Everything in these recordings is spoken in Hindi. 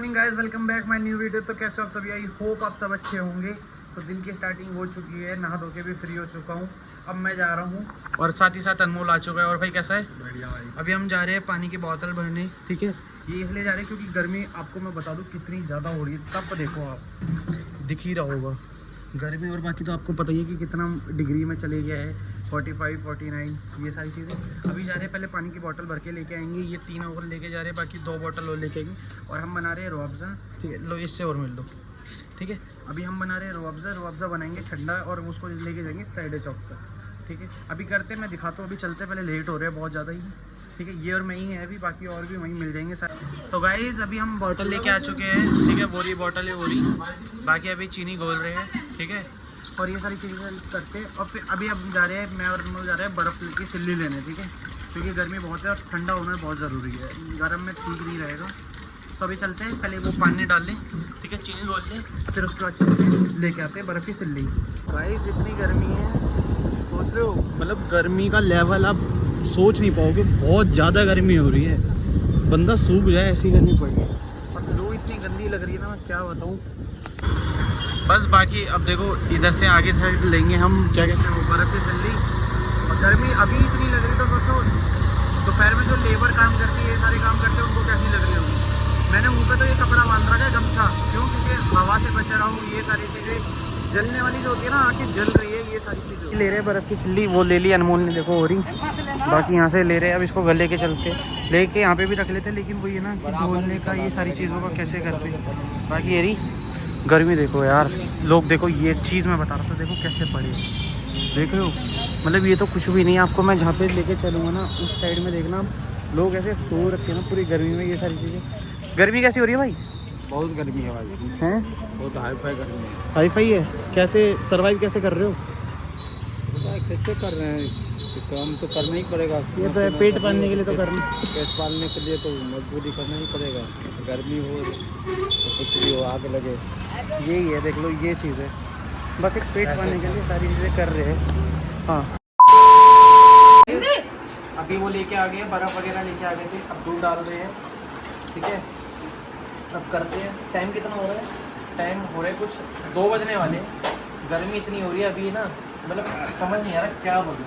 Morning guys, welcome back my new video. तो कैसे हो आप सभी? आई होप आप सब अच्छे होंगे। तो दिन की स्टार्टिंग हो चुकी है, नहा धो के भी फ्री हो चुका हूँ। अब मैं जा रहा हूँ और साथ ही साथ अनमोल आ चुका है। और भाई कैसा है? बढ़िया भाई। अभी हम जा रहे हैं पानी की बोतल भरने, ठीक है। ये इसलिए जा रहे हैं क्योंकि गर्मी आपको मैं बता दूँ कितनी ज़्यादा हो रही है। तब देखो आप दिख ही रहा होगा गर्मी, और बाकी तो आपको पता ही है कि कितना डिग्री में चले गया है, 45 49 ये सारी चीज़ें। अभी जा रहे हैं, पहले पानी की बोतल भर के लेके आएंगे। ये 3 ओवर लेके जा रहे हैं, बाकी 2 बोतल और लेके आएंगे। और हम बना रहे हैं रूअफ़ज़ा, ठीक है। लो इससे और मिल लो, ठीक है। अभी हम बना रहे हैं रूअफ़ज़ा बनाएंगे ठंडा, और उसको लेके जाएंगे फ्राइडे चौक पर, ठीक है। अभी करते हैं, मैं दिखाता हूँ। अभी चलते पहले, लेट हो रहे हैं बहुत ज़्यादा ही, ठीक है। ये और मैं ही है अभी, बाकी और भी वहीं मिल जाएंगे सारे। तो गाइस अभी हम बोतल लेके आ चुके हैं, ठीक है। बोरी बोतल है बोरी, बाकी अभी चीनी घोल रहे हैं, ठीक है। और ये सारी चीज़ें करते हैं। और फिर अभी अब जा रहे हैं, मैं और अनमोल जा रहे हैं बर्फ़ की सिल्ली लेने, ठीक है। क्योंकि गर्मी बहुत है और ठंडा होना बहुत ज़रूरी है, गर्म में ठीक नहीं रहेगा। तो अभी चलते हैं, पहले वो पानी डाल लें, ठीक है, चीनी घोल लें, फिर उसके बाद चलते हैं लेके आते हैं बर्फ़ की सिल्ली। गाइस इतनी गर्मी है, सोच रहे हो, मतलब गर्मी का लेवल आप सोच नहीं पाओगे। बहुत ज़्यादा गर्मी हो रही है, बंदा सूख जाए ऐसी गर्मी पड़ रही है। और लू इतनी गंदी लग रही है ना, मैं क्या बताऊँ। बस बाकी अब देखो, इधर से आगे साइड लेंगे हम, क्या कहते हैं वो, बर्फ़ की सिल्ली। और गर्मी अभी इतनी लग रही, तो सोचो दोपहर में जो लेबर काम करती है, ये सारे काम करते हैं, उनको कैसी लग रही होगी। मैंने मुँह पे तो ये कपड़ा बांध रखा है, गमछा, क्यों? क्योंकि हवा से बच रहा हूँ। ये सारी चीज़ें जलने वाली जो होती है ना, आँखें जल रही है, ये सारी चीज़ें ले रहे हैं। बर्फ़ की सिल्ली वो ले ली अनमोल ने, देखो हो रही। बाकी यहाँ से ले रहे हैं, अब इसको गले के चलते लेके यहाँ पे भी रख लेते, लेकिन वो ये ना कि बोलने का, ये सारी चीज़ों का कैसे करते। बाकी ये रही गर्मी, देखो यार लोग, देखो ये चीज़ मैं बता रहा था, देखो कैसे पड़े, देख रहे हो। मतलब ये तो कुछ भी नहीं है। आपको मैं जहाँ पे लेके चलूँगा ना, उस साइड में देखना, लोग ऐसे सो रखे ना पूरी गर्मी में, ये सारी चीज़ें। गर्मी कैसी हो रही है भाई? बहुत गर्मी है भाई, हैं? बहुत हाई फाई गर्मी है। हाई फाई है? कैसे सर्वाइव कैसे कर रहे हो? कैसे कर रहे हैं, काम तो करना ही पड़ेगा। ये तो है, पेट पालने के लिए तो करना, पेट पालने के लिए तो मजबूरी करना ही पड़ेगा। गर्मी हो तो कुछ भी हो, आग लगे, यही है। देख लो ये चीज़ है, बस एक पेट पालने के लिए सारी चीज़ें कर रहे हैं। हाँ अभी वो लेके आ गए, बर्फ़ वगैरह लेके आ गए थे, अब दूध डाल रहे हैं, ठीक है। अब करते हैं। टाइम कितना हो रहा है? टाइम हो रहा है कुछ 2 बजने वाले हैं। गर्मी इतनी हो रही है अभी ना, मतलब समझ नहीं आ रहा क्या बोलूँ।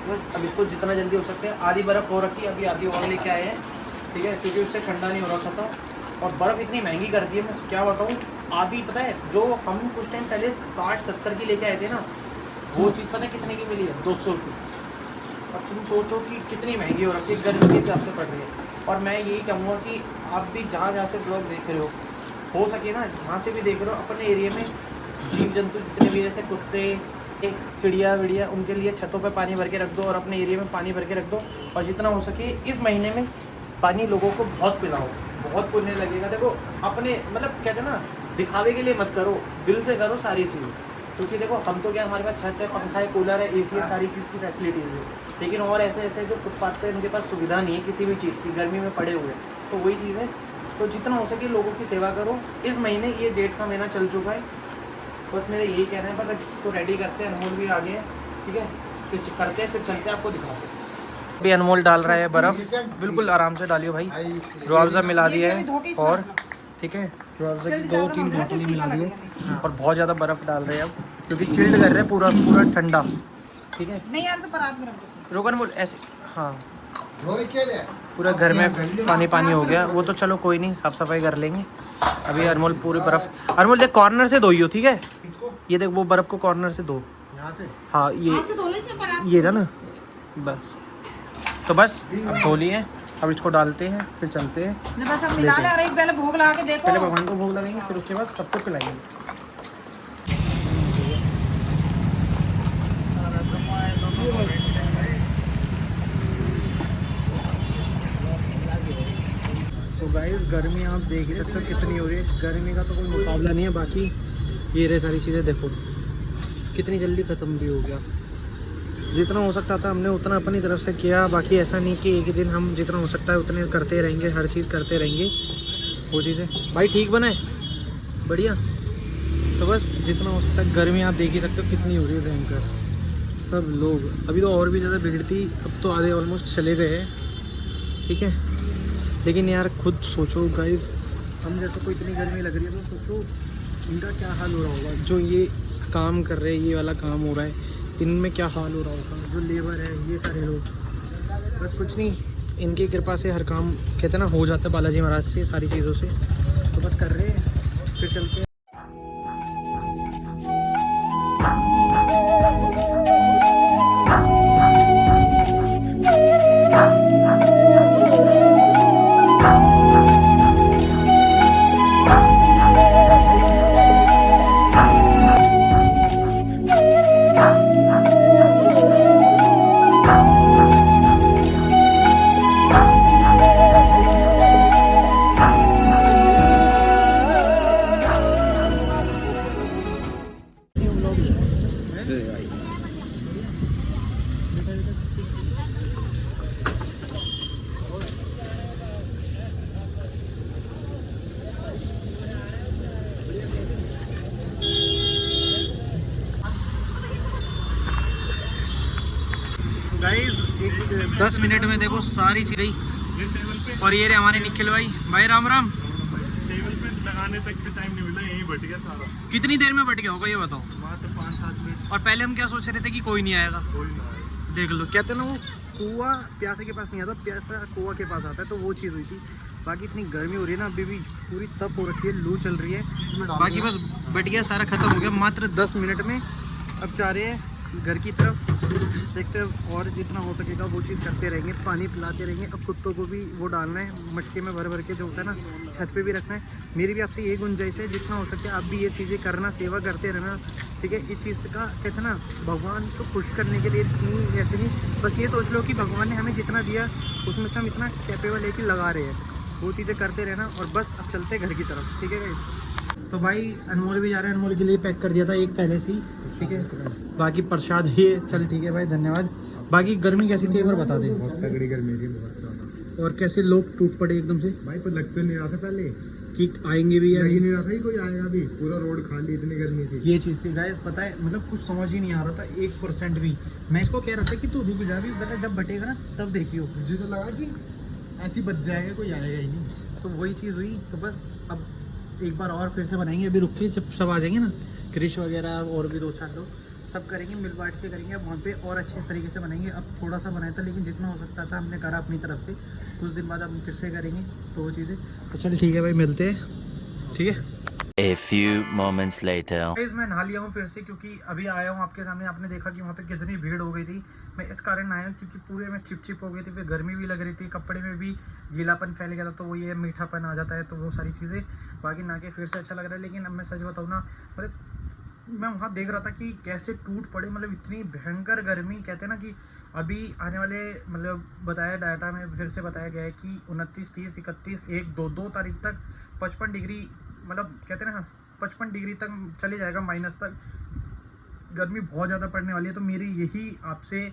बस अब इसको जितना जल्दी हो सकता है, आधी बर्फ़ हो रखी है, अभी आधी और लेके आए हैं, ठीक है, क्योंकि उससे ठंडा नहीं हो रहा था। और बर्फ़ इतनी महंगी कर दी है, मैं क्या बताऊँ। आधी पता है, जो हम कुछ टाइम पहले 60-70 की लेके आए थे ना, वो चीज़ पता है कितने की मिली है? 200 की। अब तुम सोचो कि कितनी महंगी हो रखी है, गर्मी के हिसाब से पड़ रही है। और मैं यही कहूँगा कि आप भी जहाँ से ब्लॉग देख रहे हो सके ना, जहाँ से भी देख रहे हो, अपने एरिया में जीव जंतु जितने भी, जैसे कुत्ते, चिड़िया विड़िया, उनके लिए छतों पे पानी भर के रख दो, और अपने एरिया में पानी भर के रख दो। और जितना हो सके इस महीने में पानी लोगों को बहुत पिलाओ, बहुत पुण्य लगेगा। देखो अपने, मतलब कहते हैं ना, दिखावे के लिए मत करो, दिल से करो सारी चीज़। क्योंकि देखो हम तो क्या, हमारे पास छत है, पंखा है, कूलर है, एसी है, सारी चीज़ की फैसिलिटीज़ है। लेकिन और ऐसे ऐसे जो फुटपाथ पे उनके पास सुविधा नहीं है किसी भी चीज़ की, गर्मी में पड़े हुए, तो वही चीज़ है। तो जितना हो सके लोगों की सेवा करो। इस महीने, ये जेठ का महीना चल चुका है, बस मेरा यही कहना है। बस अब इसको रेडी करते हैं, अनमोल भी आ गए, ठीक है, फिर करते हैं, फिर चलते हैं, आपको दिखाते हैं। अभी अनमोल डाल रहा है बर्फ़, बिल्कुल आराम से डालियो भाई। रूअफ़ज़ा मिला दिया है, और ठीक है, रूअफ़ज़ा की 2-3 बोतलें मिला दी है, और बहुत ज़्यादा बर्फ़ डाल रहे हैं अब, क्योंकि चिल्ड कर रहे हैं पूरा पूरा ठंडा, ठीक है। नहीं यार, तो परात में रख दो। रोकन बोल ऐसे, हाँ पूरा घर में पानी पानी हो गया। वो तो चलो कोई नहीं, साफ सफाई कर लेंगे। अभी अनमोल पूरी बर्फ़, अनमोल देख कॉर्नर से धोइयो, ठीक है। ये देख, वो बर्फ़ को कॉर्नर से धो, यहाँ से। हाँ ये रहा ना, बस। तो बस अब धो लिए, अब इसको डालते हैं, फिर चलते हैं। बस अब मिला ले। अरे पहले भोग लगा के देखो, पहले भगवान को भोग लगाएंगे, फिर उसके बाद सबको पिलाएंगे। तो गाइस गर्मी आप देख ही सकते हो कितनी हो रही है। गर्मी का तो कोई मुकाबला नहीं है। बाकी ये रहे सारी चीज़ें, देखो कितनी जल्दी ख़त्म भी हो गया। जितना हो सकता था हमने उतना अपनी तरफ से किया। बाकी ऐसा नहीं कि एक ही दिन, हम जितना हो सकता है उतने करते रहेंगे, हर चीज़ करते रहेंगे। वो चीज़ें भाई ठीक बनाए, बढ़िया। तो बस जितना हो सकता है। गर्मी आप देख ही सकते हो कितनी हो रही है भयंकर। सब लोग, अभी तो और भी ज़्यादा भीड़ थी, अब तो आधे ऑलमोस्ट चले गए हैं, ठीक है। लेकिन यार खुद सोचो गाइस, हम जैसे को इतनी गर्मी लग रही है तो सोचो इनका क्या हाल हो रहा होगा। जो ये काम कर रहे हैं, ये वाला काम हो रहा है, इनमें क्या हाल हो रहा होगा। जो लेबर है, ये सारे लोग, बस कुछ नहीं, इनकी कृपा से हर काम कहते हैं ना हो जाता है बालाजी महाराज से, सारी चीज़ों से। तो बस कर रहे हैं, फिर चलते हैं। गाइस 10 मिनट में देखो सारी चीज़ें। और ये रहे हमारे निखिल भाई। भाई राम राम। टेबल पे लगाने तक भी टाइम नहीं मिला, यहीं बट गया सारा। कितनी देर में बट गया होगा ये बताओ। मात्र 5-7 मिनट। और पहले हम क्या सोच रहे थे कि कोई नहीं आएगा, कोई ना आए। देख लो कहते हैं ना वो कुआं प्यासे के पास नहीं आता, प्यासा कुआं के पास आता है, तो वो चीज़ हुई थी। बाकी इतनी गर्मी हो रही है ना, अभी भी पूरी तप हो रखी है, लू चल रही है। बाकी बस बट गया सारा, ख़त्म हो गया मात्र 10 मिनट में। अब जा रहे हैं घर की तरफ, देखते हैं और जितना हो सकेगा वो चीज़ करते रहेंगे, पानी पिलाते रहेंगे। अब कुत्तों को भी वो डालना है मटके में भर भर के, जो होता है ना छत पे भी रखना है। मेरी भी आपसे ये गुंजाइश है, जितना हो सके आप भी ये चीज़ें करना, सेवा करते रहना, ठीक है। इस चीज़ का कहते हैं ना, भगवान को खुश करने के लिए इतनी ऐसे नहीं, बस ये सोच लो कि भगवान ने हमें जितना दिया उसमें से हम इतना कैपेबल है कि लगा रहे हैं, वो चीज़ें करते रहना। और बस अब चलते हैं घर की तरफ, ठीक है गाइस। तो भाई अनमोल भी जा रहे हैं, अनमोल के लिए पैक कर दिया था एक पहले से ही, ठीक है। बाकी प्रसाद ही है, चल ठीक है भाई, धन्यवाद। बाकी गर्मी कैसी थी एक बार बता दे। बहुत तगड़ी गर्मी थी, बहुत ज़्यादा। और कैसे लोग टूट पड़े एकदम से भाई को लग तो नहीं रहा था पहले कि आएंगे भी या लग ही नहीं। नहीं रहा था कि कोई आएगा भी, पूरा रोड खाली, इतनी गर्मी थी। ये चीज़ थी गाइस, पता है मतलब कुछ समझ ही नहीं आ रहा था 1% भी। मैं इसको कह रहा था कि तू रुक जा भी, पता जब बटेगा ना तब देखियो। मुझे तो लगा कि ऐसी बच जाएगा, कोई आएगा ही नहीं। तो वही चीज़ हुई। तो बस अब एक बार और फिर से बनाएंगे, अभी रुक के जब सब आ जाएंगे ना, क्रिश वगैरह और भी 2-4 लोग, सब करेंगे, मिल बांट के करेंगे। अब वहाँ पे और अच्छे तरीके से बनाएंगे। अब थोड़ा सा बनाया था, लेकिन जितना हो सकता था हमने करा अपनी तरफ से। कुछ दिन बाद हम फिर से करेंगे तो वो चीज़ें। तो चल ठीक है भाई, मिलते हैं, ठीक है। A few moments later. Guys मैं नहा लिया हूँ फिर से, क्योंकि अभी आया हूँ आपके सामने। आपने देखा कि वहाँ पे कितनी भीड़ हो गई थी। मैं इस कारण आया हूँ क्योंकि पूरे में चिपचिप हो गई थी, फिर गर्मी भी लग रही थी, कपड़े में भी गीलापन फैल गया था, तो वो ये मीठापन आ जाता है, तो वो सारी चीज़ें। बाकी नहा के फिर से अच्छा लग रहा है। लेकिन अब मैं सच बताऊँ ना, मतलब मैं वहाँ देख रहा था कि कैसे टूट पड़े, मतलब इतनी भयंकर गर्मी। कहते हैं ना कि अभी आने वाले, मतलब बताया डाटा में फिर से बताया गया है कि 29, 30, 31, 1, 2 तारीख तक 55 डिग्री, मतलब कहते हैं ना 55 डिग्री तक चले जाएगा, माइनस तक गर्मी बहुत ज़्यादा पड़ने वाली है। तो मेरी यही आपसे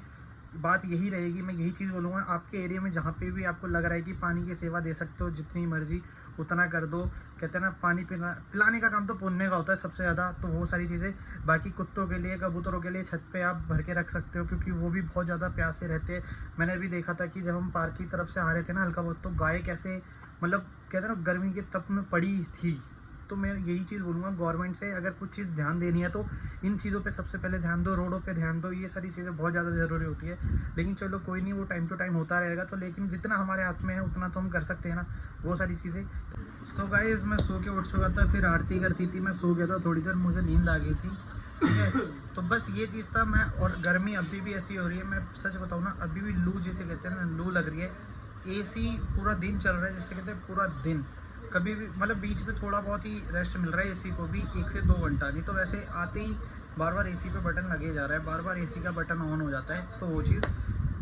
बात यही रहेगी, मैं यही चीज़ बोलूँगा, आपके एरिया में जहाँ पे भी आपको लग रहा है कि पानी की सेवा दे सकते हो जितनी मर्जी उतना कर दो। कहते हैं ना पानी पिलाने का काम तो पुण्य का होता है सबसे ज़्यादा, तो वो सारी चीज़ें। बाकी कुत्तों के लिए, कबूतरों के लिए छत पे आप भर के रख सकते हो, क्योंकि वो भी बहुत ज़्यादा प्यासे रहते हैं। मैंने भी देखा था कि जब हम पार्क की तरफ से आ रहे थे ना हल्का बहुत, तो गाय कैसे मतलब कहते हैं ना गर्मी के तप में पड़ी थी। तो मैं यही चीज़ बोलूँगा गवर्नमेंट से, अगर कुछ चीज़ ध्यान देनी है तो इन चीज़ों पे सबसे पहले ध्यान दो, रोडों पे ध्यान दो, ये सारी चीज़ें बहुत ज़्यादा ज़रूरी होती है। लेकिन चलो कोई नहीं, वो टाइम टू टाइम होता रहेगा। तो लेकिन जितना हमारे हाथ में है उतना तो हम कर सकते हैं ना, वो सारी चीज़ें। सो गाइस मैं सो के उठ चुका था, फिर आरती करती थी, मैं सो गया था थोड़ी देर, मुझे नींद आ गई थी, ठीक है। तो बस ये चीज़ था। मैं और गर्मी अभी भी ऐसी हो रही है, मैं सच बताऊँ ना, अभी भी लू जिसे कहते हैं ना, लू लग रही है। AC पूरा दिन चल रहा है, जिसे कहते हैं पूरा दिन। कभी भी मतलब बीच में थोड़ा बहुत ही रेस्ट मिल रहा है AC को भी, 1 से 2 घंटा, नहीं तो वैसे आते ही बार बार AC पे बटन लगे जा रहा है, बार बार AC का बटन ऑन हो जाता है, तो वो चीज़,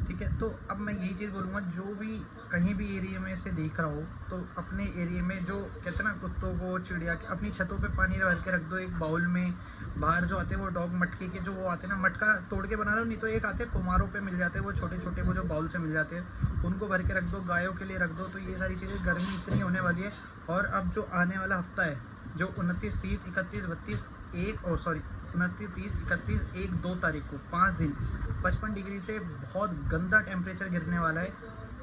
ठीक है। तो अब मैं यही चीज़ बोलूँगा, जो भी कहीं भी एरिया में से देख रहा हो, तो अपने एरिया में जो कहते हैं ना कुत्तों को, चिड़िया के, अपनी छतों पे पानी भर के रख दो एक बाउल में। बाहर जो आते हैं वो डॉग मटके के, जो वो आते हैं ना, मटका तोड़ के बना लो, नहीं तो एक आते हैं कुमारों पे मिल जाते हैं, वो छोटे छोटे वो जो बाउल से मिल जाते हैं, उनको भर के रख दो, गायों के लिए रख दो। तो ये सारी चीज़ें, गर्मी इतनी होने वाली है। और अब जो आने वाला हफ्ता है, जो 29, 30, 31, 32, 29, 30, 31, 1, 2 तारीख को 5 दिन 55 डिग्री से बहुत गंदा टेम्परेचर गिरने वाला है।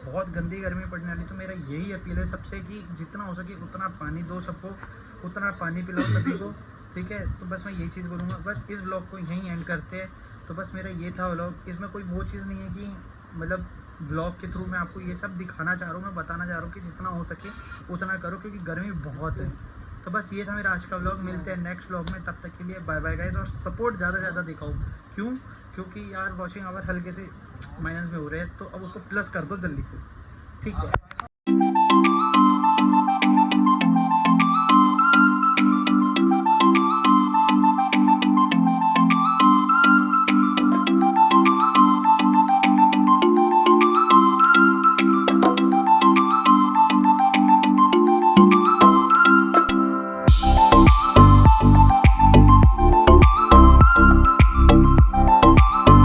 बहुत गंदी गर्मी पड़ने वाली। तो मेरा यही अपील है सबसे कि जितना हो सके उतना पानी दो सबको, उतना पानी पिलाओ सभी को, ठीक है। तो बस मैं यही चीज़ बोलूँगा। बस इस ब्लॉग को यहीं एंड करते हैं। तो बस मेरा ये था व्लॉग। इसमें कोई वो चीज़ नहीं है कि मतलब व्लॉग के थ्रू मैं आपको ये सब दिखाना चाह रहा हूँ, मैं बताना चाह रहा हूँ कि जितना हो सके उतना करो, क्योंकि गर्मी बहुत है। तो बस ये था मेरा आज का व्लॉग। मिलते हैं नेक्स्ट व्लॉग में, तब तक के लिए बाय बाय गाइस। और सपोर्ट ज़्यादा से ज़्यादा दिखाओ। क्यों? क्योंकि यार वॉचिंग आवर हल्के से माइनस में हो रहे हैं, तो अब उसको प्लस कर दो जल्दी से, ठीक है।